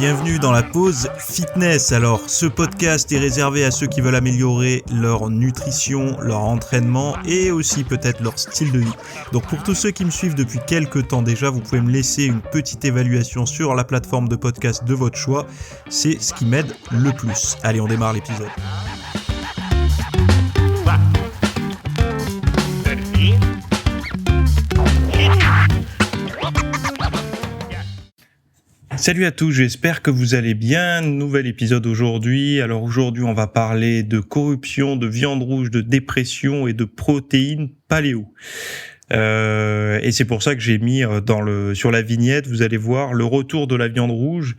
bienvenue dans la pause fitness. Alors, ce podcast est réservé à ceux qui veulent améliorer leur nutrition, leur entraînement et aussi peut-être leur style de vie. Donc pour tous ceux qui me suivent depuis quelques temps déjà, vous pouvez me laisser une petite évaluation sur la plateforme de podcast de votre choix. C'est ce qui m'aide le plus. Allez, on démarre l'épisode. Salut à tous, j'espère que vous allez bien. Nouvel épisode aujourd'hui. Alors aujourd'hui, on va parler de corruption, de viande rouge, de dépression et de protéines paléo. Et c'est pour ça que j'ai mis sur la vignette, vous allez voir le retour de la viande rouge.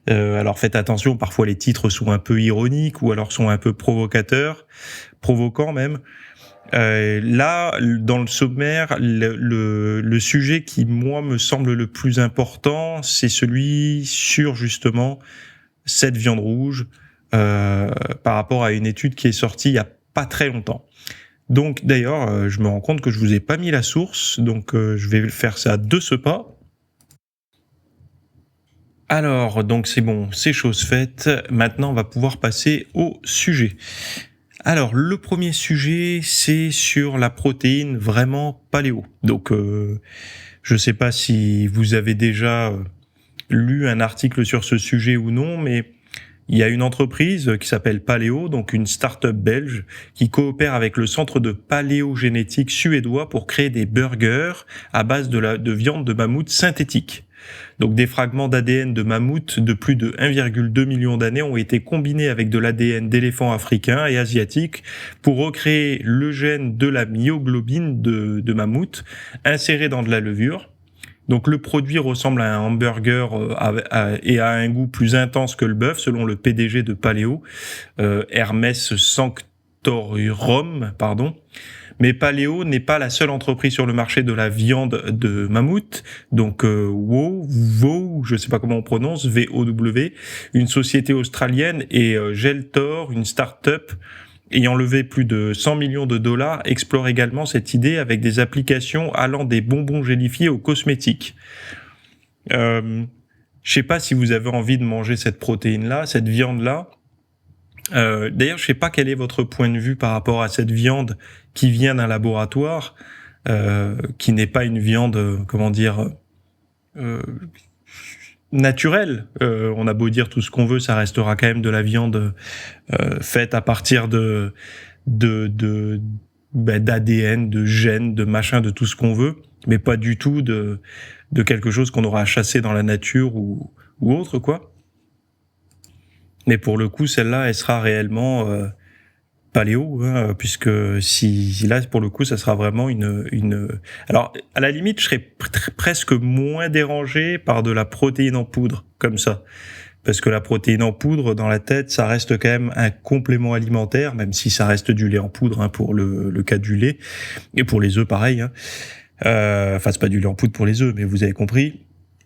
Alors faites attention, parfois les titres sont un peu ironiques ou alors sont un peu provocants même. Là, dans le sommaire, le sujet qui, moi, me semble le plus important, c'est celui sur, justement, cette viande rouge par rapport à une étude qui est sortie il y a pas très longtemps. Donc, d'ailleurs, je me rends compte que je vous ai pas mis la source, donc je vais faire ça de ce pas. Alors, donc c'est bon, c'est chose faite. Maintenant, on va pouvoir passer au sujet. Alors, le premier sujet, c'est sur la protéine vraiment paléo. Donc, je sais pas si vous avez déjà lu un article sur ce sujet ou non, mais il y a une entreprise qui s'appelle Paléo, donc une start-up belge, qui coopère avec le centre de paléogénétique suédois pour créer des burgers à base de viande de mammouth synthétique. Donc des fragments d'ADN de mammouth de plus de 1,2 million d'années ont été combinés avec de l'ADN d'éléphants africains et asiatiques pour recréer le gène de la myoglobine de mammouth inséré dans de la levure. Donc le produit ressemble à un hamburger et a un goût plus intense que le bœuf selon le PDG de Paléo, Hermès Sanctorum, Mais Paléo n'est pas la seule entreprise sur le marché de la viande de mammouth. Donc WOW, je sais pas comment on prononce, VOW, une société australienne, et Geltor, une start-up ayant levé plus de 100 millions de dollars, explore également cette idée avec des applications allant des bonbons gélifiés aux cosmétiques. Je sais pas si vous avez envie de manger cette protéine-là, cette viande-là. D'ailleurs, je sais pas quel est votre point de vue par rapport à cette viande qui vient d'un laboratoire, qui n'est pas une viande, naturelle. On a beau dire tout ce qu'on veut, ça restera quand même de la viande faite à partir d'ADN, de gènes, de machin, de tout ce qu'on veut, mais pas du tout de quelque chose qu'on aura chassé dans la nature ou autre, quoi. Mais pour le coup, celle-là, elle sera réellement paléo, hein, puisque si là, pour le coup, ça sera vraiment une. Alors, à la limite, je serais presque moins dérangé par de la protéine en poudre, comme ça, parce que la protéine en poudre, dans la tête, ça reste quand même un complément alimentaire, même si ça reste du lait en poudre, hein, pour le cas du lait, et pour les œufs, pareil. Hein. Enfin, c'est pas du lait en poudre pour les œufs, mais vous avez compris.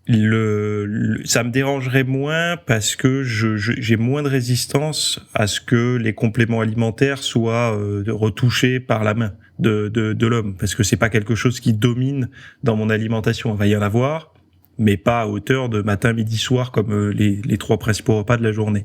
Ça me dérangerait moins parce que j'ai moins de résistance à ce que les compléments alimentaires soient retouchés par la main de l'homme, parce que c'est pas quelque chose qui domine dans mon alimentation. Il va y en avoir, mais pas à hauteur de matin, midi, soir comme les 3 principaux repas de la journée.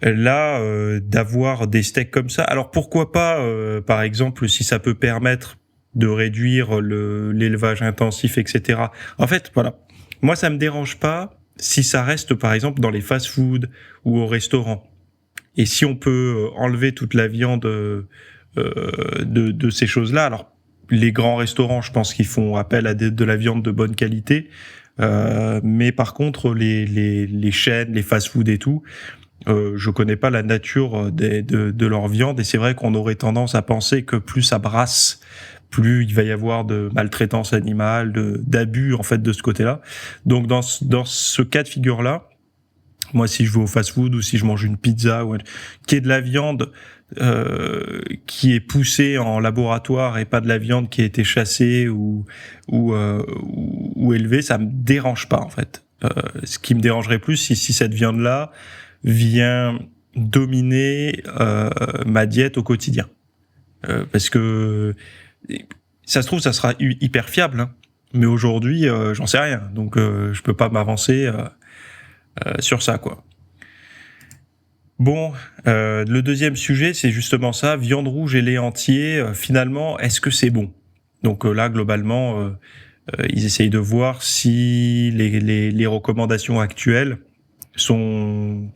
Là, d'avoir des steaks comme ça, alors pourquoi pas, par exemple, si ça peut permettre de réduire l'élevage intensif, etc. En fait, voilà. Moi, ça me dérange pas si ça reste, par exemple, dans les fast-food ou au restaurant. Et si on peut enlever toute la viande de ces choses-là. Alors, les grands restaurants, je pense qu'ils font appel à de la viande de bonne qualité. Mais par contre, les chaînes, les fast-food et tout, je connais pas la nature de leur viande. Et c'est vrai qu'on aurait tendance à penser que plus ça brasse, plus il va y avoir de maltraitance animale, d'abus en fait de ce côté-là. Donc dans ce cas de figure-là, moi si je vais au fast-food ou si je mange une pizza qui est de la viande qui est poussée en laboratoire et pas de la viande qui a été chassée ou élevée, ça me dérange pas en fait. Ce qui me dérangerait plus, si cette viande-là vient dominer ma diète au quotidien, parce que ça se trouve, ça sera hyper fiable, hein. Mais aujourd'hui, j'en sais rien, donc je peux pas m'avancer sur ça, quoi. Bon, le deuxième sujet, c'est justement ça, viande rouge et lait entier, finalement, est-ce que c'est bon? Donc là, globalement, ils essayent de voir si les recommandations actuelles sont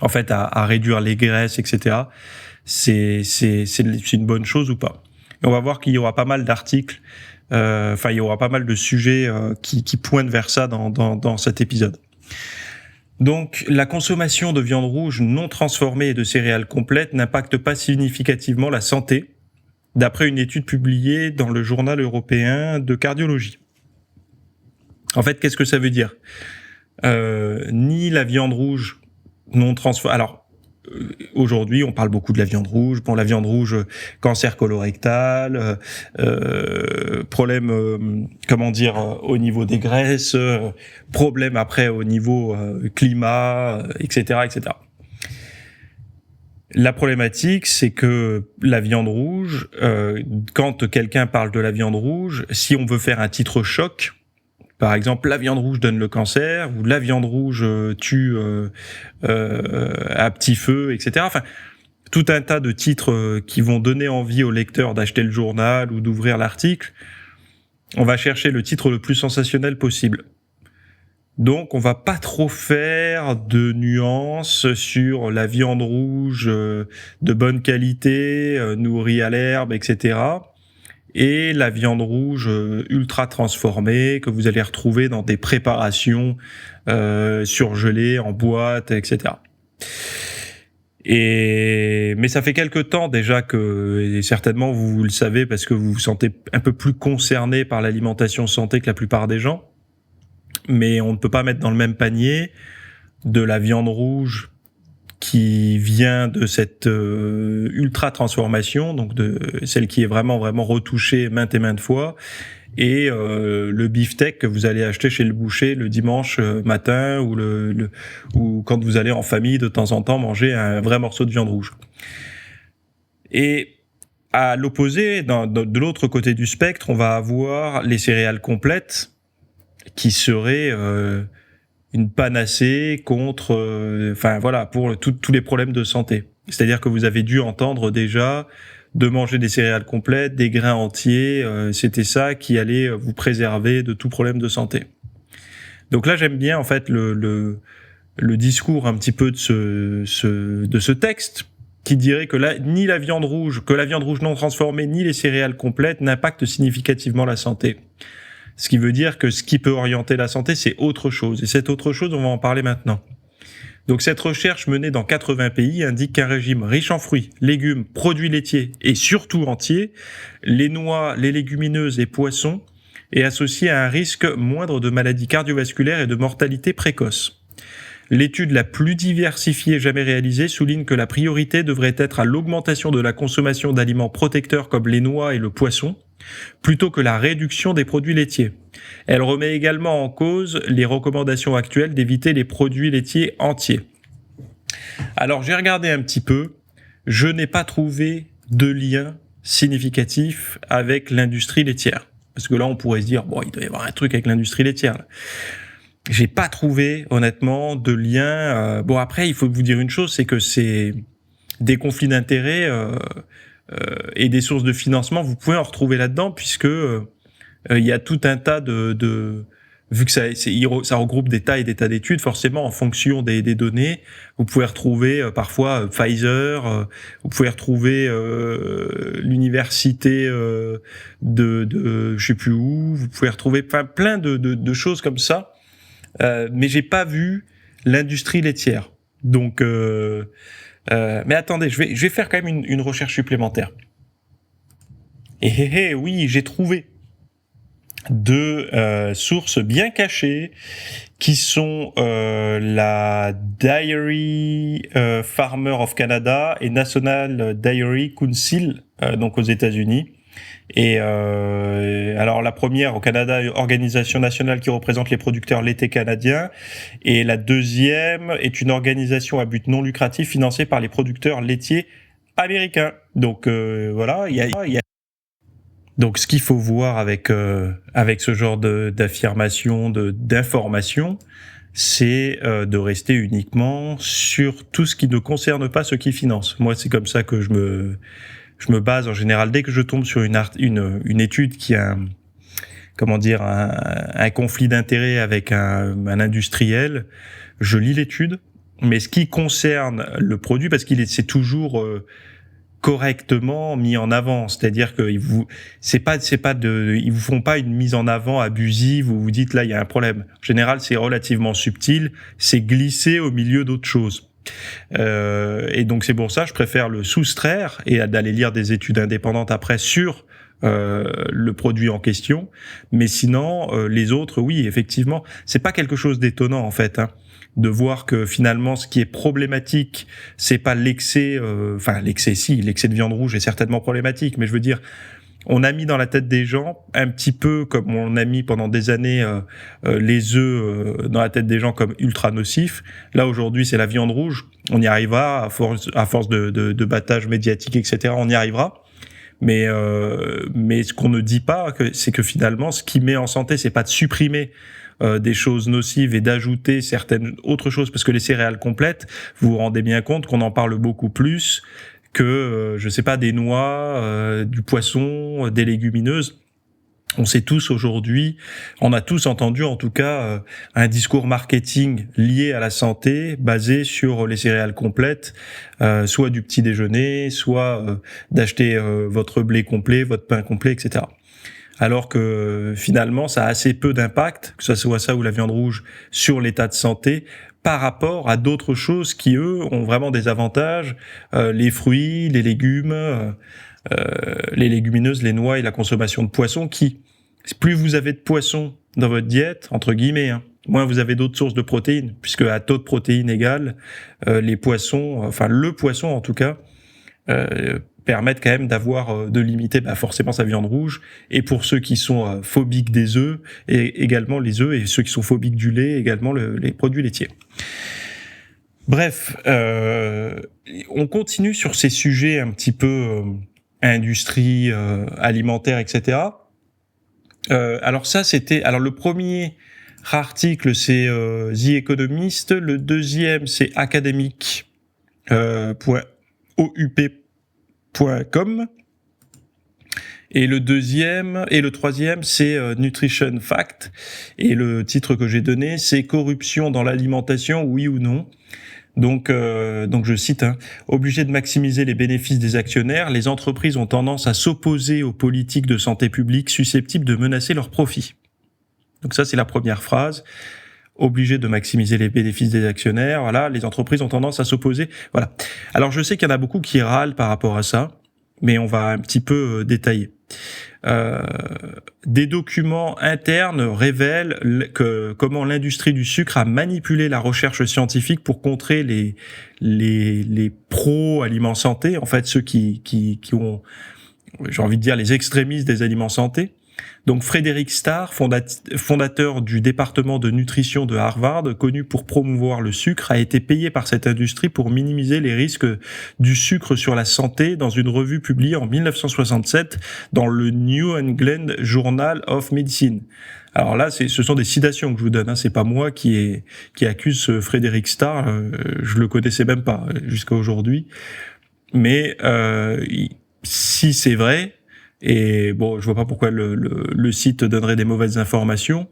en fait à réduire les graisses, etc. C'est une bonne chose ou pas? Et on va voir qu'il y aura pas mal d'articles, il y aura pas mal de sujets qui pointent vers ça dans cet épisode. Donc, la consommation de viande rouge non transformée et de céréales complètes n'impacte pas significativement la santé, d'après une étude publiée dans le Journal européen de cardiologie. En fait, qu'est-ce que ça veut dire ? Ni la viande rouge non transformée... Alors, aujourd'hui, on parle beaucoup de la viande rouge. Bon, la viande rouge, cancer colorectal, problème, au niveau des graisses, problème après au niveau climat, etc., etc. La problématique, c'est que la viande rouge, quand quelqu'un parle de la viande rouge, si on veut faire un titre choc, par exemple, la viande rouge donne le cancer, ou la viande rouge tue à petit feu, etc. Enfin, tout un tas de titres qui vont donner envie au lecteur d'acheter le journal ou d'ouvrir l'article. On va chercher le titre le plus sensationnel possible. Donc, on va pas trop faire de nuances sur la viande rouge de bonne qualité, nourrie à l'herbe, etc. Et la viande rouge ultra transformée que vous allez retrouver dans des préparations surgelées en boîte, etc. Mais ça fait quelque temps déjà que, et certainement vous le savez parce que vous vous sentez un peu plus concerné par l'alimentation santé que la plupart des gens, mais on ne peut pas mettre dans le même panier de la viande rouge qui vient de cette ultra transformation, donc de celle qui est vraiment retouchée maintes et maintes fois, et le beefsteak que vous allez acheter chez le boucher le dimanche matin ou quand vous allez en famille de temps en temps manger un vrai morceau de viande rouge. Et à l'opposé, de l'autre côté du spectre, on va avoir les céréales complètes qui seraient une panacée contre, pour tous les problèmes de santé. C'est-à-dire que vous avez dû entendre déjà de manger des céréales complètes, des grains entiers, c'était ça qui allait vous préserver de tout problème de santé. Donc là, j'aime bien en fait le discours un petit peu de ce texte qui dirait que ni la viande rouge non transformée, ni les céréales complètes n'impactent significativement la santé. Ce qui veut dire que ce qui peut orienter la santé, c'est autre chose. Et cette autre chose, on va en parler maintenant. Donc cette recherche menée dans 80 pays indique qu'un régime riche en fruits, légumes, produits laitiers et surtout entiers, les noix, les légumineuses et poissons, est associé à un risque moindre de maladies cardiovasculaires et de mortalité précoce. L'étude la plus diversifiée jamais réalisée souligne que la priorité devrait être à l'augmentation de la consommation d'aliments protecteurs comme les noix et le poisson, plutôt que la réduction des produits laitiers. Elle remet également en cause les recommandations actuelles d'éviter les produits laitiers entiers. Alors j'ai regardé un petit peu, je n'ai pas trouvé de lien significatif avec l'industrie laitière. Parce que là on pourrait se dire, bon, il doit y avoir un truc avec l'industrie laitière. J'ai pas trouvé honnêtement de lien. Bon après il faut vous dire une chose, c'est que c'est des conflits d'intérêts et des sources de financement, vous pouvez en retrouver là-dedans puisque il y a tout un tas de vu que ça regroupe des tas et des tas d'études, forcément en fonction des données, vous pouvez retrouver parfois Pfizer, vous pouvez retrouver l'université de je sais plus où, vous pouvez retrouver plein de choses comme ça, mais j'ai pas vu l'industrie laitière. Donc mais attendez, je vais faire quand même une recherche supplémentaire. Et oui, j'ai trouvé deux sources bien cachées qui sont la Dairy Farmer of Canada et National Dairy Council, donc aux États-Unis. Et alors la première au Canada, organisation nationale qui représente les producteurs laitiers canadiens, et la deuxième est une organisation à but non lucratif financée par les producteurs laitiers américains. Donc voilà, il y a donc ce qu'il faut voir avec ce genre d'affirmation, d'information, c'est de rester uniquement sur tout ce qui ne concerne pas ceux qui financent. Moi, c'est comme ça que je me base en général. Dès que je tombe sur une étude qui a un conflit d'intérêt avec un industriel, je lis l'étude, mais ce qui concerne le produit, parce c'est toujours correctement mis en avant, c'est-à-dire que ils vous font pas une mise en avant abusive où vous dites là il y a un problème. En général, c'est relativement subtil, c'est glissé au milieu d'autres choses. Et donc c'est pour ça je préfère le soustraire et d'aller lire des études indépendantes après sur le produit en question. Mais sinon, les autres, oui, effectivement, c'est pas quelque chose d'étonnant en fait, hein, de voir que finalement, ce qui est problématique, c'est pas l'excès. L'excès de viande rouge est certainement problématique, mais je veux dire, on a mis dans la tête des gens un petit peu comme on a mis pendant des années les œufs dans la tête des gens comme ultra nocifs. Là aujourd'hui, c'est la viande rouge. On y arrivera à force de battage médiatique, etc. On y arrivera. Mais ce qu'on ne dit pas, c'est que finalement, ce qui met en santé, c'est pas de supprimer des choses nocives et d'ajouter certaines autres choses, parce que les céréales complètes, vous vous rendez bien compte qu'on en parle beaucoup plus que, je sais pas, des noix, du poisson, des légumineuses. On sait tous aujourd'hui, on a tous entendu en tout cas un discours marketing lié à la santé basé sur les céréales complètes, soit du petit déjeuner, soit d'acheter votre blé complet, votre pain complet, etc. Alors que finalement, ça a assez peu d'impact, que ce soit ça ou la viande rouge, sur l'état de santé par rapport à d'autres choses qui, eux, ont vraiment des avantages, les fruits, les légumes, les légumineuses, les noix et la consommation de poissons qui, plus vous avez de poissons dans votre diète, entre guillemets, hein, moins vous avez d'autres sources de protéines, puisque à taux de protéines égal, les poissons, enfin le poisson en tout cas, permettent quand même de limiter forcément sa viande rouge, et pour ceux qui sont phobiques des œufs, et également les œufs, et ceux qui sont phobiques du lait, également les produits laitiers. Bref, on continue sur ces sujets un petit peu industrie alimentaire, etc. Alors le premier article c'est The Economist, le deuxième c'est academic.oup.com et le troisième c'est Nutrition Fact, et le titre que j'ai donné c'est Corruption dans l'alimentation, oui ou non. Donc je cite, hein, obligé de maximiser les bénéfices des actionnaires, les entreprises ont tendance à s'opposer aux politiques de santé publique susceptibles de menacer leurs profits. Donc ça, c'est la première phrase. Obligé de maximiser les bénéfices des actionnaires, voilà, les entreprises ont tendance à s'opposer. Voilà. Alors je sais qu'il y en a beaucoup qui râlent par rapport à ça, mais on va un petit peu détailler. Des documents internes révèlent comment l'industrie du sucre a manipulé la recherche scientifique pour contrer les pro-aliments santé, en fait ceux qui ont, j'ai envie de dire, les extrémistes des aliments santé. Donc Frédéric Starr, fondateur du département de nutrition de Harvard, connu pour promouvoir le sucre, a été payé par cette industrie pour minimiser les risques du sucre sur la santé dans une revue publiée en 1967 dans le New England Journal of Medicine. Alors là, ce sont des citations que je vous donne, hein, c'est pas moi qui accuse ce Frédéric Starr, je le connaissais même pas jusqu'à aujourd'hui. Mais si c'est vrai, et bon, je vois pas pourquoi le site donnerait des mauvaises informations.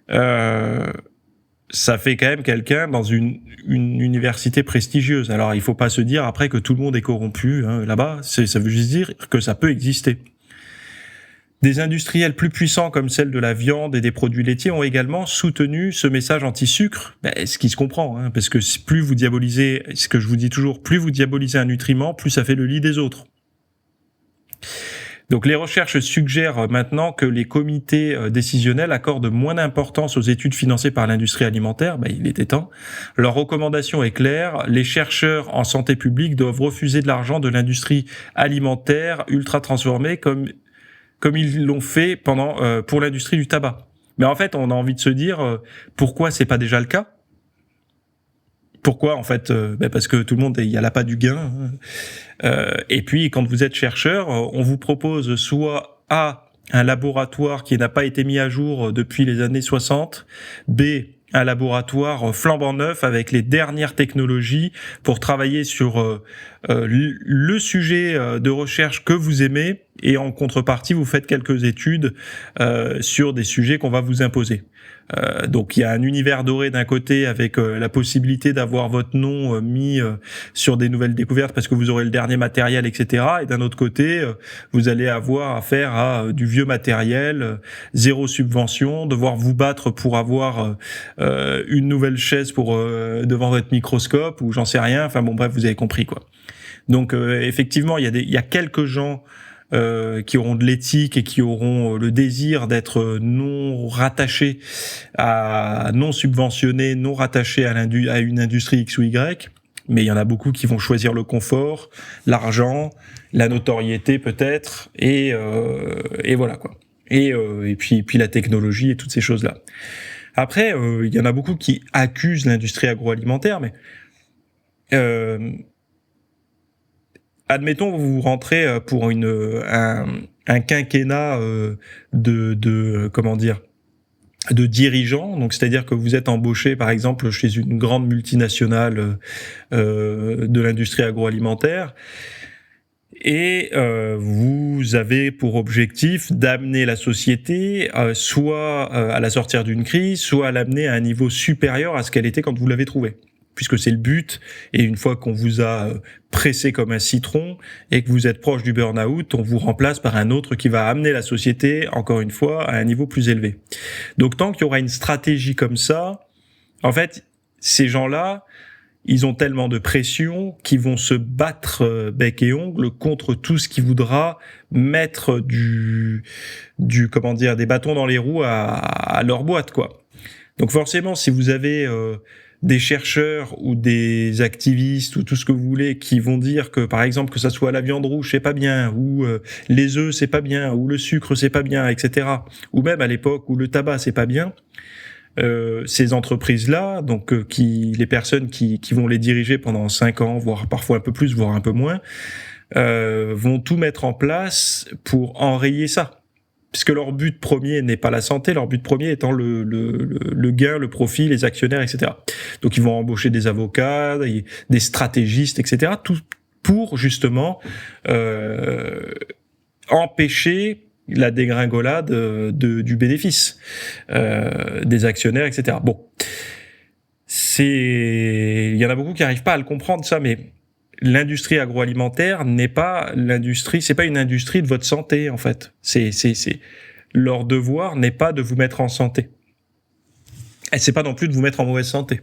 Ça fait quand même quelqu'un dans une université prestigieuse. Alors, il faut pas se dire après que tout le monde est corrompu, hein, là-bas. Ça veut juste dire que ça peut exister. Des industriels plus puissants comme celle de la viande et des produits laitiers ont également soutenu ce message anti-sucre, ce qui se comprend, hein, parce que plus vous diabolisez, ce que je vous dis toujours, plus vous diabolisez un nutriment, plus ça fait le lit des autres. Donc les recherches suggèrent maintenant que les comités décisionnels accordent moins d'importance aux études financées par l'industrie alimentaire, il était temps. Leur recommandation est claire, les chercheurs en santé publique doivent refuser de l'argent de l'industrie alimentaire ultra transformée comme ils l'ont fait pour l'industrie du tabac. Mais en fait, on a envie de se dire pourquoi c'est pas déjà le cas ? Pourquoi en fait parce que tout le monde, il y a l'appât du gain. Et puis quand vous êtes chercheur, on vous propose soit A, un laboratoire qui n'a pas été mis à jour depuis les années 60, B, un laboratoire flambant neuf avec les dernières technologies pour travailler sur le sujet de recherche que vous aimez, et en contrepartie, vous faites quelques études sur des sujets qu'on va vous imposer. Donc il y a un univers doré d'un côté avec la possibilité d'avoir votre nom mis sur des nouvelles découvertes parce que vous aurez le dernier matériel, etc. Et d'un autre côté, vous allez avoir affaire à du vieux matériel, zéro subvention, devoir vous battre pour avoir une nouvelle chaise pour devant votre microscope ou j'en sais rien. Enfin bon, bref, vous avez compris quoi. Donc effectivement, il y a quelques gens qui auront de l'éthique et qui auront le désir d'être non rattachés non subventionnés, non rattachés à une industrie X ou Y. Mais il y en a beaucoup qui vont choisir le confort, l'argent, la notoriété peut-être, et voilà quoi. Et puis la technologie et toutes ces choses-là. Après, il y en a beaucoup qui accusent l'industrie agroalimentaire, mais admettons vous rentrez pour un quinquennat de comment dire, de dirigeants, donc c'est-à-dire que vous êtes embauché par exemple chez une grande multinationale de l'industrie agroalimentaire, et vous avez pour objectif d'amener la société soit à la sortir d'une crise, soit à l'amener à un niveau supérieur à ce qu'elle était quand vous l'avez trouvée, puisque c'est le but. Et une fois qu'on vous a pressé comme un citron et que vous êtes proche du burn-out, on vous remplace par un autre qui va amener la société, encore une fois, à un niveau plus élevé. Donc tant qu'il y aura une stratégie comme ça, en fait, ces gens-là, ils ont tellement de pression qu'ils vont se battre bec et ongle contre tout ce qui voudra mettre des bâtons dans les roues à leur boîte, quoi. Donc forcément, si vous avez des chercheurs ou des activistes ou tout ce que vous voulez qui vont dire que, par exemple, que ça soit la viande rouge, c'est pas bien, ou les œufs, c'est pas bien, ou le sucre, c'est pas bien, etc. Ou même à l'époque où le tabac, c'est pas bien, ces entreprises-là, donc les personnes qui vont les diriger pendant 5 ans, voire parfois un peu plus, voire un peu moins, vont tout mettre en place pour enrayer ça. Puisque leur but premier n'est pas la santé, leur but premier étant le gain, le profit, les actionnaires, etc. Donc ils vont embaucher des avocats, des stratégistes, etc. Tout pour justement empêcher la dégringolade du bénéfice des actionnaires, etc. Bon, il y en a beaucoup qui n'arrivent pas à le comprendre ça, mais l'industrie agroalimentaire n'est pas l'industrie, c'est pas une industrie de votre santé en fait. C'est leur devoir n'est pas de vous mettre en santé. Et c'est pas non plus de vous mettre en mauvaise santé.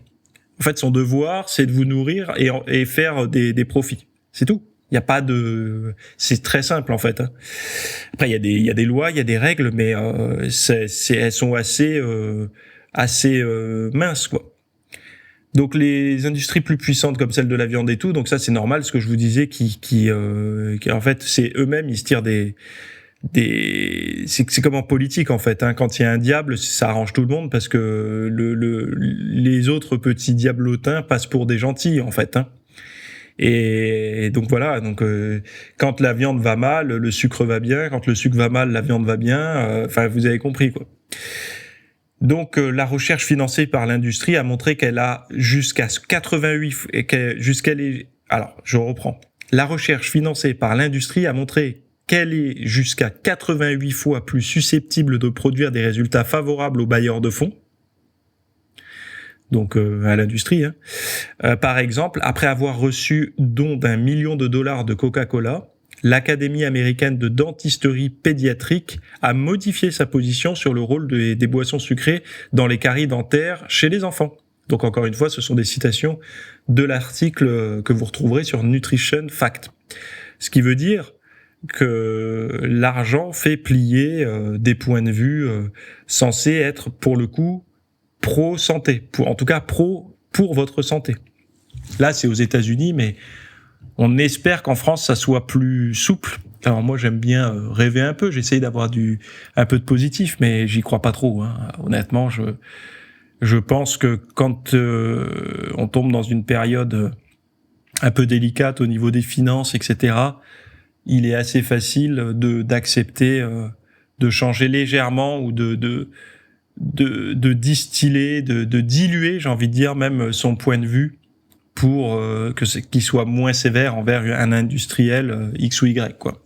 En fait, son devoir, c'est de vous nourrir et faire des profits. C'est tout. Il y a pas de, c'est très simple en fait. Hein. Après, il y a des lois, il y a des règles, mais elles sont assez minces quoi. Donc les industries plus puissantes comme celle de la viande et tout, donc ça c'est normal, ce que je vous disais, qui en fait c'est eux-mêmes, ils se tirent c'est comme en politique en fait, hein. Quand il y a un diable, ça arrange tout le monde parce que les autres petits diablotins passent pour des gentils en fait, hein. Et donc voilà, donc quand la viande va mal, le sucre va bien, quand le sucre va mal, la viande va bien, enfin vous avez compris quoi. Donc la recherche financée par l'industrie a montré qu'elle a jusqu'à 88 alors je reprends. La recherche financée par l'industrie a montré qu'elle est jusqu'à 88 fois plus susceptible de produire des résultats favorables aux bailleurs de fonds. Donc à l'industrie. Hein. Par exemple, après avoir reçu don d'1 million de dollars de Coca-Cola, l'Académie américaine de dentisterie pédiatrique a modifié sa position sur le rôle des boissons sucrées dans les caries dentaires chez les enfants. Donc encore une fois, ce sont des citations de l'article que vous retrouverez sur Nutrition Fact. Ce qui veut dire que l'argent fait plier des points de vue censés être pour le coup pro-santé, en tout cas pour votre santé. Là, c'est aux États-Unis, mais on espère qu'en France, ça soit plus souple. Alors moi, j'aime bien rêver un peu, j'essaye d'avoir un peu de positif, mais j'y crois pas trop. Hein. Honnêtement, je pense que quand on tombe dans une période un peu délicate au niveau des finances, etc., il est assez facile d'accepter de changer légèrement ou de de distiller, de diluer, j'ai envie de dire, même son point de vue pour qu'il soit moins sévère envers un industriel X ou Y, quoi.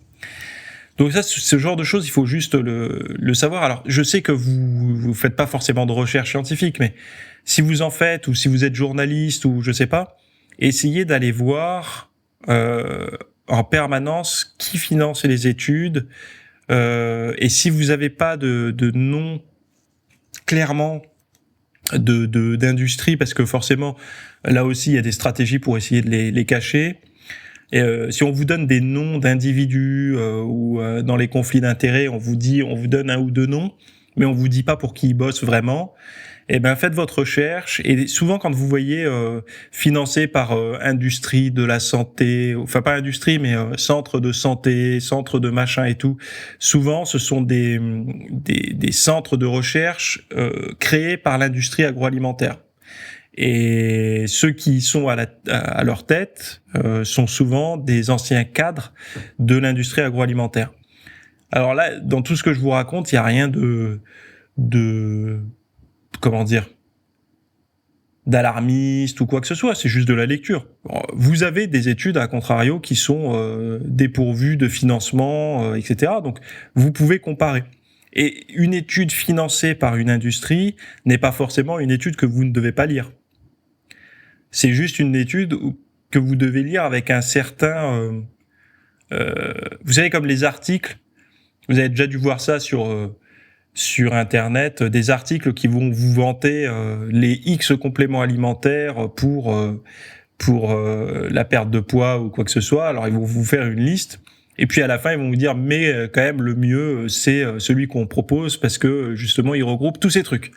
Donc ça, ce genre de choses, il faut juste le savoir. Alors, je sais que vous faites pas forcément de recherche scientifique, mais si vous en faites, ou si vous êtes journaliste, ou je sais pas, essayez d'aller voir en permanence qui finance les études, et si vous avez pas de nom clairement d'industrie, parce que forcément, là aussi, il y a des stratégies pour essayer de les cacher. Et si on vous donne des noms d'individus ou dans les conflits d'intérêts, on vous donne un ou deux noms, mais on vous dit pas pour qui ils bossent vraiment. Eh ben, faites votre recherche. Et souvent, quand vous voyez financé par industrie de la santé, enfin pas industrie, mais centre de santé, centre de machin et tout, souvent, ce sont des centres de recherche créés par l'industrie agroalimentaire. Et ceux qui sont à leur tête sont souvent des anciens cadres de l'industrie agroalimentaire. Alors là, dans tout ce que je vous raconte, il y a rien de comment dire, d'alarmiste ou quoi que ce soit, c'est juste de la lecture. Vous avez des études, à contrario, qui sont dépourvues de financement, etc. Donc, vous pouvez comparer. Et une étude financée par une industrie n'est pas forcément une étude que vous ne devez pas lire. C'est juste une étude que vous devez lire avec un certain... vous savez, comme les articles, vous avez déjà dû voir ça sur Internet, des articles qui vont vous vanter les X compléments alimentaires pour la perte de poids ou quoi que ce soit. Alors, ils vont vous faire une liste. Et puis, à la fin, ils vont vous dire, mais quand même, le mieux, c'est celui qu'on propose parce que, justement, il regroupe tous ces trucs.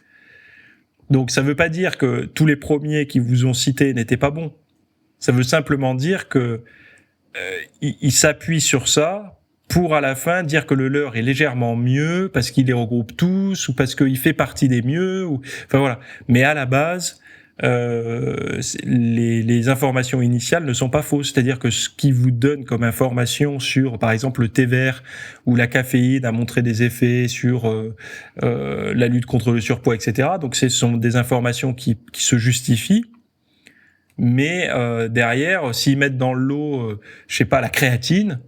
Donc, ça veut pas dire que tous les premiers qui vous ont cités n'étaient pas bons. Ça veut simplement dire que ils s'appuient sur ça pour à la fin dire que le leur est légèrement mieux parce qu'il les regroupe tous ou parce qu'il fait partie des mieux. Enfin voilà. Mais à la base, les informations initiales ne sont pas fausses. C'est-à-dire que ce qui vous donne comme information sur, par exemple, le thé vert ou la caféine a montré des effets sur la lutte contre le surpoids, etc. Donc ce sont des informations qui se justifient. Mais derrière, s'ils mettent dans l'eau, je sais pas, la créatine,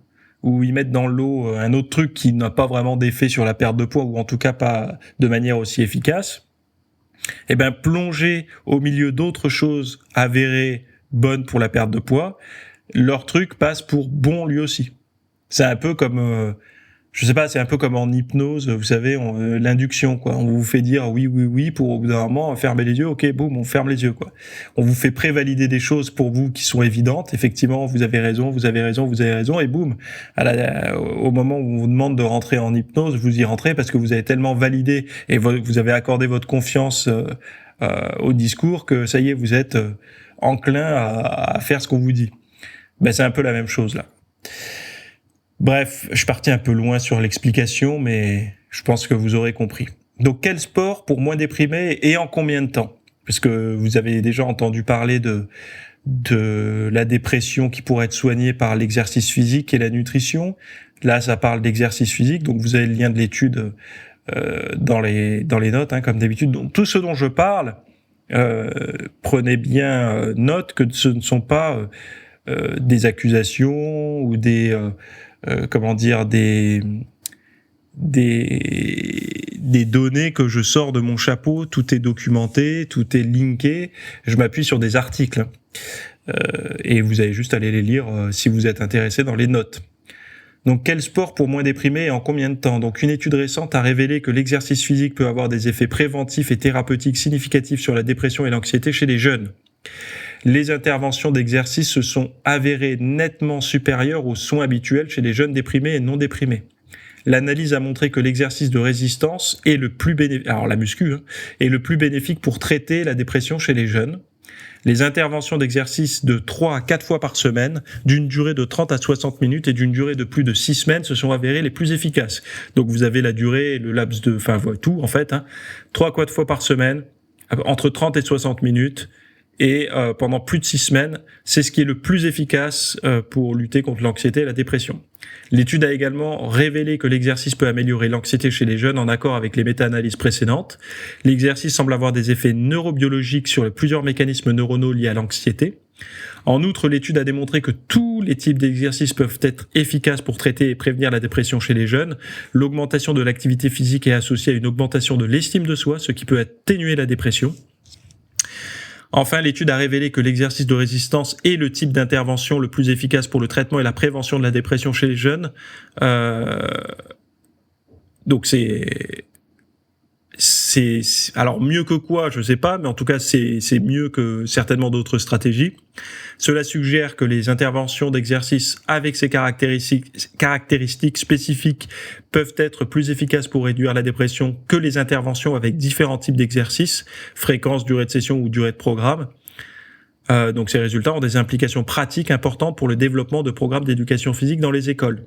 ou ils mettent dans l'eau un autre truc qui n'a pas vraiment d'effet sur la perte de poids, ou en tout cas pas de manière aussi efficace, eh ben plongés au milieu d'autres choses avérées bonnes pour la perte de poids, leur truc passe pour bon lui aussi. C'est un peu comme je sais pas, c'est un peu comme en hypnose, vous savez, l'induction, quoi. On vous fait dire oui pour au bout d'un moment fermer les yeux, ok, boum, on ferme les yeux, quoi. On vous fait prévalider des choses pour vous qui sont évidentes. Effectivement, vous avez raison, et boum, au moment où on vous demande de rentrer en hypnose, vous y rentrez parce que vous avez tellement validé et vous avez accordé votre confiance au discours que ça y est, vous êtes enclin à faire ce qu'on vous dit. Ben c'est un peu la même chose là. Bref, je suis parti un peu loin sur l'explication, mais je pense que vous aurez compris. Donc, quel sport pour moins déprimer et en combien de temps? Parce que vous avez déjà entendu parler de la dépression qui pourrait être soignée par l'exercice physique et la nutrition. Là, ça parle d'exercice physique, donc vous avez le lien de l'étude dans les notes, hein, comme d'habitude. Donc, tout ce dont je parle, prenez bien note que ce ne sont pas des accusations ou des données que je sors de mon chapeau. Tout est documenté, tout est linké. Je m'appuie sur des articles. Et vous avez juste à aller les lire si vous êtes intéressé dans les notes. Donc, quel sport pour moins déprimer et en combien de temps? Donc, une étude récente a révélé que l'exercice physique peut avoir des effets préventifs et thérapeutiques significatifs sur la dépression et l'anxiété chez les jeunes. Les interventions d'exercice se sont avérées nettement supérieures aux soins habituels chez les jeunes déprimés et non déprimés. L'analyse a montré que l'exercice de résistance est le plus bénéfique, alors la muscu, est le plus bénéfique pour traiter la dépression chez les jeunes. Les interventions d'exercice de 3 à 4 fois par semaine, d'une durée de 30 à 60 minutes et d'une durée de plus de 6 semaines se sont avérées les plus efficaces. Donc vous avez la durée, le laps de, enfin tout en fait, 3 à 4 fois par semaine, entre 30 et 60 minutes, et pendant plus de 6 semaines, c'est ce qui est le plus efficace pour lutter contre l'anxiété et la dépression. L'étude a également révélé que l'exercice peut améliorer l'anxiété chez les jeunes en accord avec les méta-analyses précédentes. L'exercice semble avoir des effets neurobiologiques sur plusieurs mécanismes neuronaux liés à l'anxiété. En outre, l'étude a démontré que tous les types d'exercices peuvent être efficaces pour traiter et prévenir la dépression chez les jeunes. L'augmentation de l'activité physique est associée à une augmentation de l'estime de soi, ce qui peut atténuer la dépression. Enfin, l'étude a révélé que l'exercice de résistance est le type d'intervention le plus efficace pour le traitement et la prévention de la dépression chez les jeunes. Donc c'est alors mieux que quoi, je sais pas, mais en tout cas c'est mieux que certainement d'autres stratégies. Cela suggère que les interventions d'exercice avec ces caractéristiques spécifiques peuvent être plus efficaces pour réduire la dépression que les interventions avec différents types d'exercices, fréquence, durée de session ou durée de programme. Donc ces résultats ont des implications pratiques importantes pour le développement de programmes d'éducation physique dans les écoles.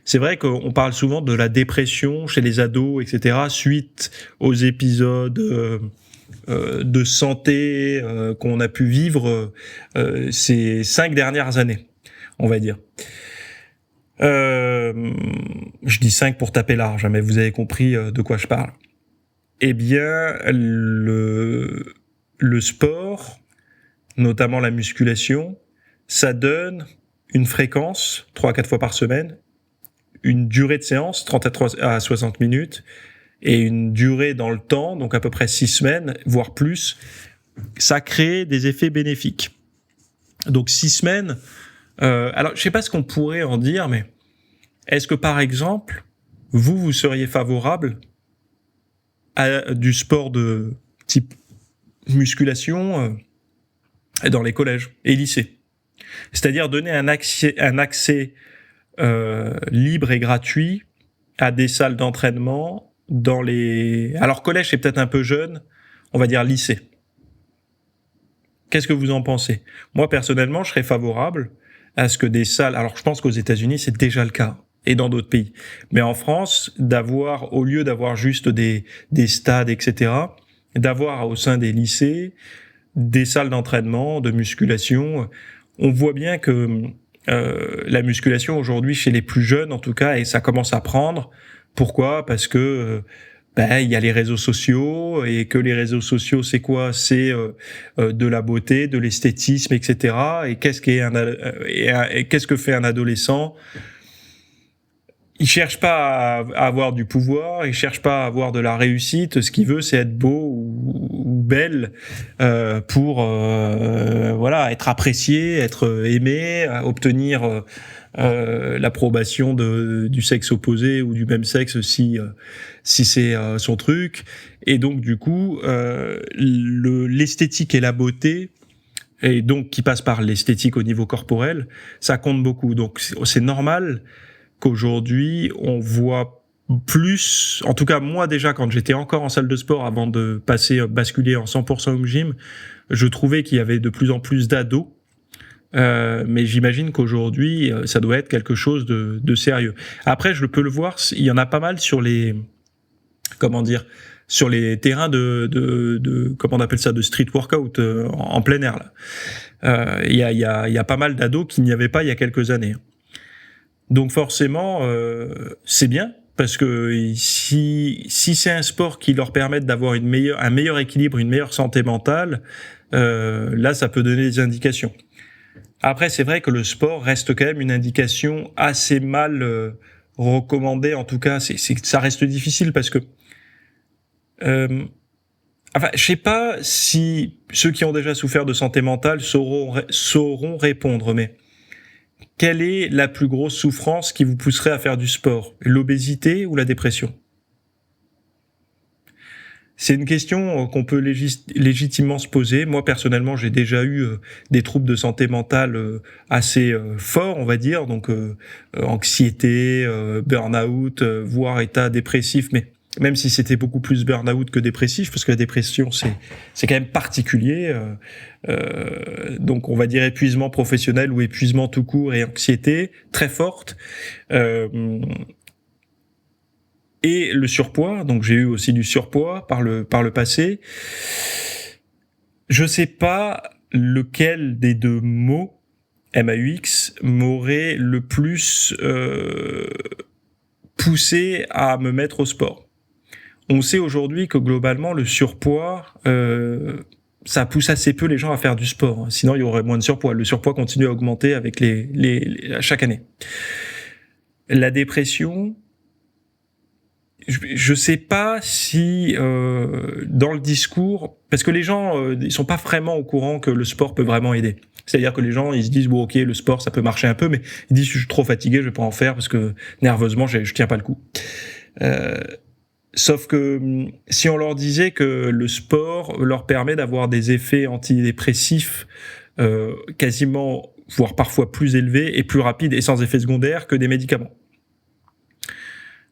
C'est vrai qu'on parle souvent de la dépression chez les ados, etc., suite aux épisodes de santé qu'on a pu vivre ces 5 dernières années, on va dire. Je dis 5 pour taper large, mais vous avez compris de quoi je parle. Eh bien, le sport, notamment la musculation, ça donne une fréquence, 3 à 4 fois par semaine, une durée de séance, 30 à 60 minutes, et une durée dans le temps, donc à peu près 6 semaines, voire plus. Ça crée des effets bénéfiques. Donc 6 semaines, alors je sais pas ce qu'on pourrait en dire, mais est-ce que par exemple, vous seriez favorable à du sport de type musculation dans les collèges et lycées? C'est-à-dire donner un accès libre et gratuit à des salles d'entraînement dans les... Alors collège c'est peut-être un peu jeune, on va dire lycée. Qu'est-ce que vous en pensez? Moi personnellement je serais favorable à ce que des salles... Alors je pense qu'aux États-Unis c'est déjà le cas et dans d'autres pays. Mais en France, d'avoir, au lieu d'avoir juste des stades, etc., d'avoir au sein des lycées des salles d'entraînement, de musculation. On voit bien que la musculation aujourd'hui chez les plus jeunes en tout cas, et ça commence à prendre. Pourquoi? Parce que il y a les réseaux sociaux, et que les réseaux sociaux c'est quoi? C'est de la beauté, de l'esthétisme, etc. Et qu'est-ce que fait un adolescent? Il cherche pas à avoir du pouvoir, il cherche pas à avoir de la réussite. Ce qu'il veut, c'est être beau ou belle pour voilà, être apprécié, être aimé, obtenir l'approbation du sexe opposé ou du même sexe si c'est son truc. Et donc du coup, l'esthétique et la beauté, et donc qui passe par l'esthétique au niveau corporel, ça compte beaucoup. Donc c'est normal qu'aujourd'hui, on voit plus, en tout cas moi déjà quand j'étais encore en salle de sport avant de basculer en 100% home gym, je trouvais qu'il y avait de plus en plus d'ados, mais j'imagine qu'aujourd'hui ça doit être quelque chose de sérieux. Après je peux le voir, il y en a pas mal sur les, sur les terrains de comment on appelle ça, de street workout en plein air là. Il y a pas mal d'ados qu'il n'y avait pas il y a quelques années. Donc forcément, c'est bien, parce que si c'est un sport qui leur permet d'avoir un meilleur équilibre, une meilleure santé mentale, là ça peut donner des indications. Après c'est vrai que le sport reste quand même une indication assez mal recommandée, en tout cas ça reste difficile parce que enfin je sais pas si ceux qui ont déjà souffert de santé mentale sauront répondre, mais quelle est la plus grosse souffrance qui vous pousserait à faire du sport? L'obésité ou la dépression? C'est une question qu'on peut légitimement se poser. Moi, personnellement, j'ai déjà eu des troubles de santé mentale assez forts, on va dire, donc anxiété, burn-out, voire état dépressif, mais même si c'était beaucoup plus burn-out que dépressif, parce que la dépression, c'est quand même particulier. Donc, on va dire épuisement professionnel ou épuisement tout court et anxiété très forte. Et le surpoids, donc j'ai eu aussi du surpoids par le passé. Je sais pas lequel des deux mots MAUX m'aurait le plus poussé à me mettre au sport. On sait aujourd'hui que globalement, le surpoids, ça pousse assez peu les gens à faire du sport. Sinon, il y aurait moins de surpoids. Le surpoids continue à augmenter avec à chaque année. La dépression, je sais pas si dans le discours, parce que les gens ils sont pas vraiment au courant que le sport peut vraiment aider. C'est-à-dire que les gens ils se disent bon ok le sport ça peut marcher un peu, mais ils disent je suis trop fatigué, je vais pas en faire parce que nerveusement je tiens pas le coup. Sauf que si on leur disait que le sport leur permet d'avoir des effets antidépressifs quasiment, voire parfois plus élevés et plus rapides et sans effet secondaire que des médicaments.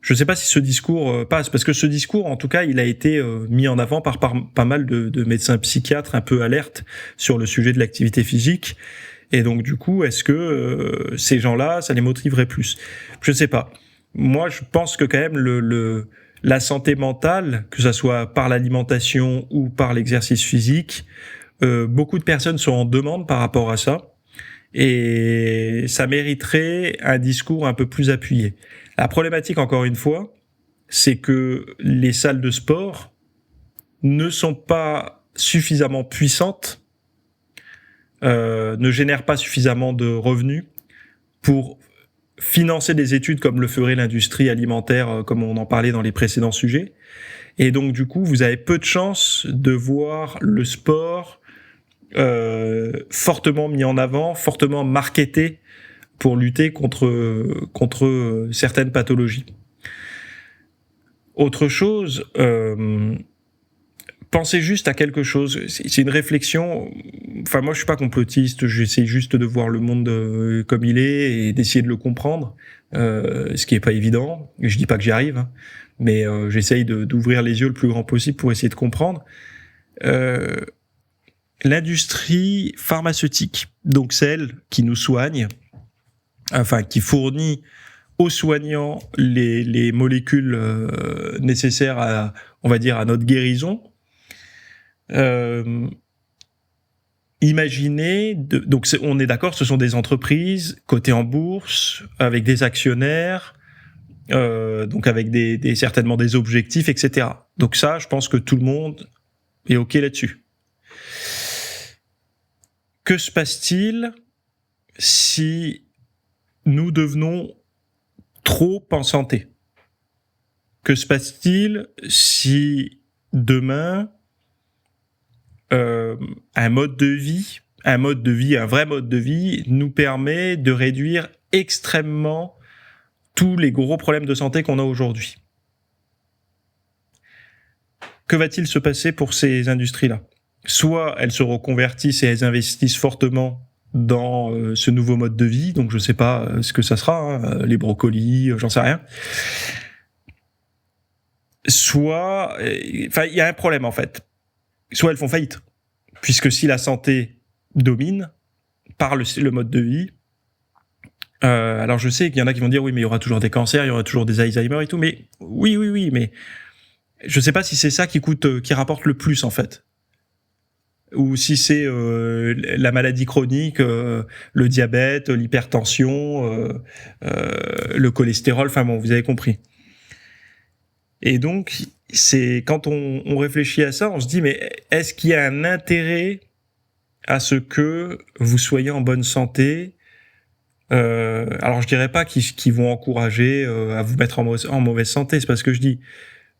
Je ne sais pas si ce discours passe, parce que ce discours, en tout cas, il a été mis en avant par pas mal de médecins psychiatres un peu alertes sur le sujet de l'activité physique. Et donc, du coup, est-ce que ces gens-là, ça les motiverait plus ? Je ne sais pas. Moi, je pense que quand même la santé mentale, que ça soit par l'alimentation ou par l'exercice physique, beaucoup de personnes sont en demande par rapport à ça. Et ça mériterait un discours un peu plus appuyé. La problématique, encore une fois, c'est que les salles de sport ne sont pas suffisamment puissantes, ne génèrent pas suffisamment de revenus pour financer des études comme le ferait l'industrie alimentaire, comme on en parlait dans les précédents sujets. Et donc, du coup, vous avez peu de chances de voir le sport fortement mis en avant, fortement marketé pour lutter contre certaines pathologies. Autre chose, pensez juste à quelque chose. C'est une réflexion. Enfin, moi, je suis pas complotiste. J'essaie juste de voir le monde comme il est et d'essayer de le comprendre, ce qui est pas évident. Je dis pas que j'y arrive, hein, mais j'essaye d'ouvrir les yeux le plus grand possible pour essayer de comprendre. L'industrie pharmaceutique, donc celle qui nous soigne, enfin qui fournit aux soignants les molécules nécessaires à, on va dire, à notre guérison. Imaginez, donc on est d'accord, ce sont des entreprises cotées en bourse avec des actionnaires, donc avec certainement des objectifs, etc. Donc ça, je pense que tout le monde est ok là-dessus. Que se passe-t-il si nous devenons trop en santé ? Que se passe-t-il si demain un vrai mode de vie nous permet de réduire extrêmement tous les gros problèmes de santé qu'on a aujourd'hui ? Que va-t-il se passer pour ces industries-là ? Soit elles se reconvertissent et elles investissent fortement dans ce nouveau mode de vie, donc je sais pas ce que ça sera, hein, les brocolis, j'en sais rien. Soit, enfin, il y a un problème en fait. Soit elles font faillite, puisque si la santé domine par le mode de vie, alors je sais qu'il y en a qui vont dire oui, mais il y aura toujours des cancers, il y aura toujours des Alzheimer et tout, mais oui, mais je sais pas si c'est ça qui rapporte le plus en fait. Ou si c'est la maladie chronique, le diabète, l'hypertension, le cholestérol, enfin bon, vous avez compris. Et donc, c'est quand on réfléchit à ça, on se dit, mais est-ce qu'il y a un intérêt à ce que vous soyez en bonne santé ? Alors, je dirais pas qu'ils vont encourager à vous mettre en mauvaise santé, c'est pas ce que je dis.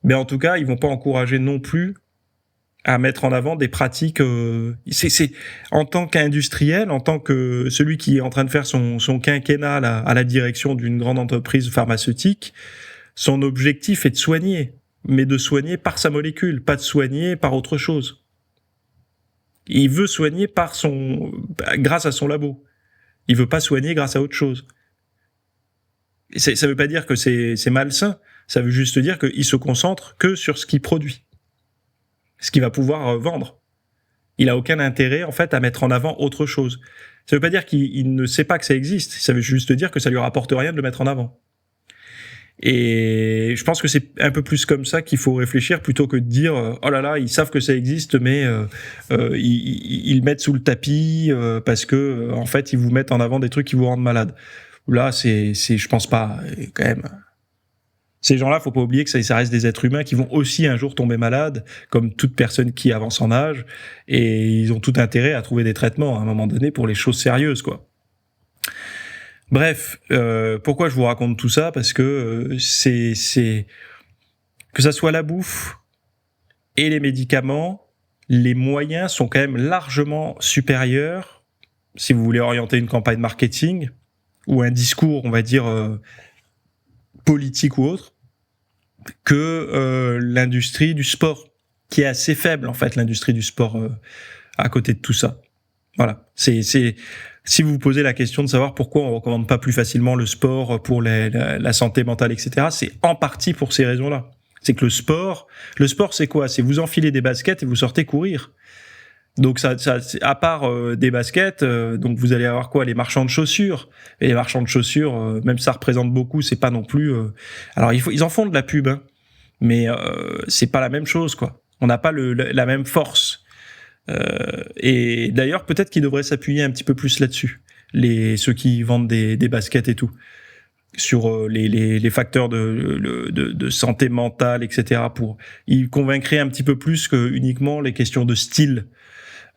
Mais en tout cas, ils vont pas encourager non plus à mettre en avant des pratiques. C'est en tant qu'industriel, en tant que celui qui est en train de faire son quinquennat à la direction d'une grande entreprise pharmaceutique, son objectif est de soigner, mais de soigner par sa molécule, pas de soigner par autre chose. Il veut soigner grâce à son labo. Il veut pas soigner grâce à autre chose. Ça veut pas dire que c'est malsain. Ça veut juste dire qu'il se concentre que sur ce qu'il produit, ce qu'il va pouvoir vendre. Il a aucun intérêt, en fait, à mettre en avant autre chose. Ça veut pas dire qu'il ne sait pas que ça existe. Ça veut juste dire que ça lui rapporte rien de le mettre en avant. Et je pense que c'est un peu plus comme ça qu'il faut réfléchir plutôt que de dire oh là là, ils savent que ça existe, mais ils le mettent sous le tapis parce que en fait ils vous mettent en avant des trucs qui vous rendent malade. Là, je pense pas quand même. Ces gens-là, faut pas oublier que ça reste des êtres humains qui vont aussi un jour tomber malades, comme toute personne qui avance en âge, et ils ont tout intérêt à trouver des traitements à un moment donné pour les choses sérieuses, quoi. Bref, pourquoi je vous raconte tout ça ? Parce que c'est que ça soit la bouffe et les médicaments, les moyens sont quand même largement supérieurs si vous voulez orienter une campagne marketing ou un discours, on va dire politique ou autre, que l'industrie du sport, qui est assez faible en fait, l'industrie du sport à côté de tout ça. Voilà, c'est si vous vous posez la question de savoir pourquoi on recommande pas plus facilement le sport pour la santé mentale, etc., c'est en partie pour ces raisons-là. C'est que le sport c'est quoi ? C'est vous enfiler des baskets et vous sortez courir. Donc ça à part des baskets, donc vous allez avoir quoi ? Les marchands de chaussures. Et les marchands de chaussures, même ça représente beaucoup, c'est pas non plus. Alors ils en font de la pub, hein, mais c'est pas la même chose, quoi. On n'a pas la même force. Et d'ailleurs, peut-être qu'ils devraient s'appuyer un petit peu plus là-dessus, ceux qui vendent des baskets et tout, sur les facteurs de santé mentale, etc. Ils convaincraient un petit peu plus que uniquement les questions de style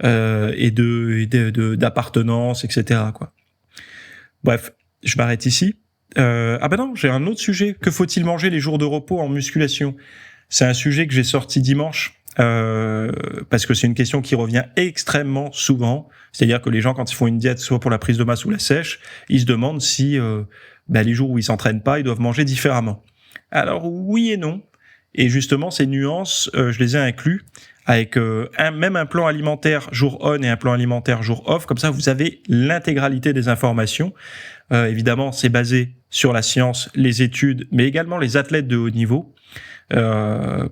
et d'appartenance, etc., quoi. Bref, je m'arrête ici. Ah ben non, j'ai un autre sujet. Que faut-il manger les jours de repos en musculation ? C'est un sujet que j'ai sorti dimanche. Parce que c'est une question qui revient extrêmement souvent. C'est-à-dire que les gens, quand ils font une diète, soit pour la prise de masse ou la sèche, ils se demandent si les jours où ils s'entraînent pas, ils doivent manger différemment. Alors oui et non. Et justement, ces nuances, je les ai inclus avec même un plan alimentaire jour on et un plan alimentaire jour off. Comme ça, vous avez l'intégralité des informations. Évidemment, c'est basé sur la science, les études, mais également les athlètes de haut niveau.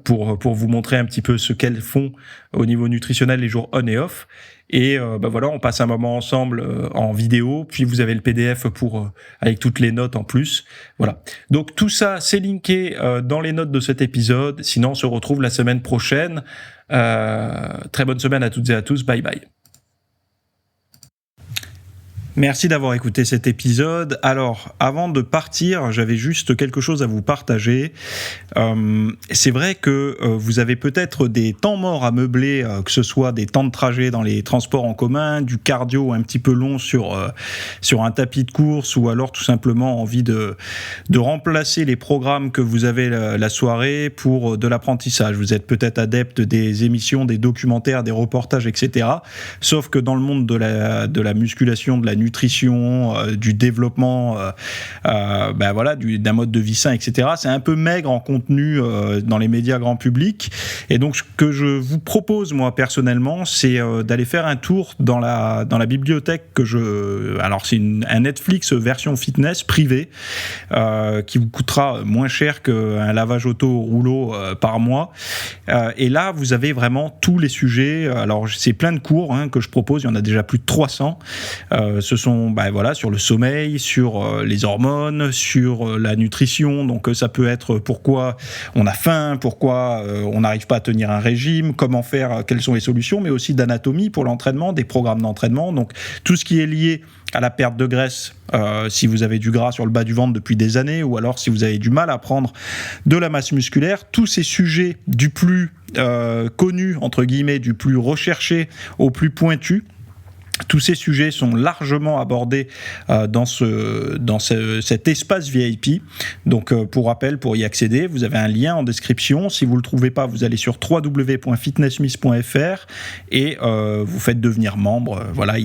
Pour vous montrer un petit peu ce qu'elles font au niveau nutritionnel les jours on et off. Et voilà, on passe un moment ensemble en vidéo, puis vous avez le PDF avec toutes les notes en plus. Voilà. Donc tout ça, c'est linké dans les notes de cet épisode. Sinon, on se retrouve la semaine prochaine. Très bonne semaine à toutes et à tous. Bye bye. Merci d'avoir écouté cet épisode. Alors, avant de partir, j'avais juste quelque chose à vous partager. C'est vrai que vous avez peut-être des temps morts à meubler, que ce soit des temps de trajet dans les transports en commun, du cardio un petit peu long sur un tapis de course, ou alors tout simplement envie de remplacer les programmes que vous avez la soirée pour de l'apprentissage. Vous êtes peut-être adepte des émissions, des documentaires, des reportages, etc. Sauf que dans le monde de la musculation, de la nutrition, du développement, d'un mode de vie sain, etc. C'est un peu maigre en contenu dans les médias grand public. Et donc, ce que je vous propose, moi, personnellement, c'est d'aller faire un tour dans la bibliothèque alors, c'est un Netflix version fitness privée qui vous coûtera moins cher qu'un lavage auto au rouleau par mois. Et là, vous avez vraiment tous les sujets. Alors, c'est plein de cours que je propose. Il y en a déjà plus de 300. Ce sont sur le sommeil, sur les hormones, sur la nutrition. Donc ça peut être pourquoi on a faim, pourquoi on n'arrive pas à tenir un régime, comment faire, quelles sont les solutions, mais aussi d'anatomie pour l'entraînement, des programmes d'entraînement. Donc tout ce qui est lié à la perte de graisse, si vous avez du gras sur le bas du ventre depuis des années, ou alors si vous avez du mal à prendre de la masse musculaire, tous ces sujets du plus connu, entre guillemets, du plus recherché au plus pointu, tous ces sujets sont largement abordés dans cet espace VIP. Donc, pour rappel, pour y accéder, vous avez un lien en description. Si vous ne le trouvez pas, vous allez sur www.fitnessmiss.fr et vous faites devenir membre. Voilà,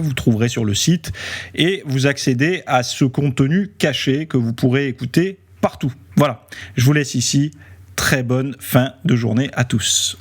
vous trouverez sur le site. Et vous accédez à ce contenu caché que vous pourrez écouter partout. Voilà, je vous laisse ici. Très bonne fin de journée à tous.